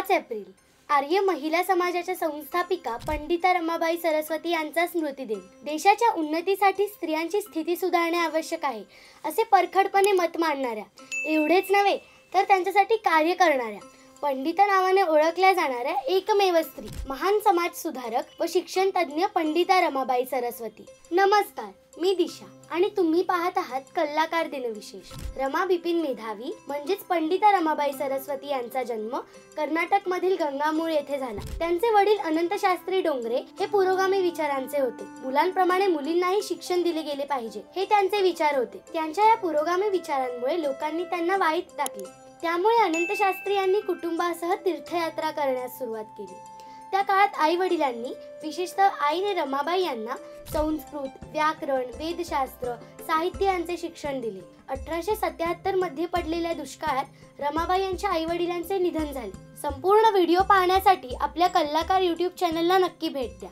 5 April आर्य महिला समाजाच्या संस्थापिका पंडिता रमाबाई सरस्वती यांचा स्मृतिदिन। देशाच्या उन्नतीसाठी स्त्रियांची स्थिती सुधारणे आवश्यक आहे असे परखडपणे मत मांडणाऱ्या, एवढेच नव्हे तर त्यांच्यासाठी कार्य करणाऱ्या, पंडिता नावाने ओळखल्या जाणाऱ्या एकमेव स्त्री, महान समाज सुधारक व शिक्षण तज्ञ पंडिता रमाबाई सरस्वती। नमस्कार, मी दिशा आणि तुम्ही पाहत आहात कलाकार दिनविशेष। रमा बिपिन मेधावी म्हणजेच पंडिता रमाबाई सरस्वती यांचा जन्म कर्नाटक मधील गंगामूळ येथे झाला। त्यांचे वडील अनंत शास्त्री डोंगरे हे पुरोगामी विचारांचे होते। मुलांप्रमाणे मुलींनाही शिक्षण दिले गेले पाहिजे हे त्यांचे विचार होते। त्यांच्या या पुरोगामी विचारांमुळे लोकांनी त्यांना वाईट टाकले। त्यामुळे अनंत शास्त्री यांनी कुटुंबासह तीर्थयात्रा करण्यास सुरुवात केली। त्या काळात आई वडिलांनी, विशेषतः आईने रमाबाई यांना संस्कृत, व्याकरण, वेदशास्त्र, साहित्य यांचे शिक्षण दिले। 1877 मध्ये पडलेल्या दुष्काळात रमाबाई यांच्या आई वडिलांचे निधन झाले। संपूर्ण व्हिडिओ पाहण्यासाठी आपल्या कलाकार YouTube चॅनलला नक्की भेट द्या।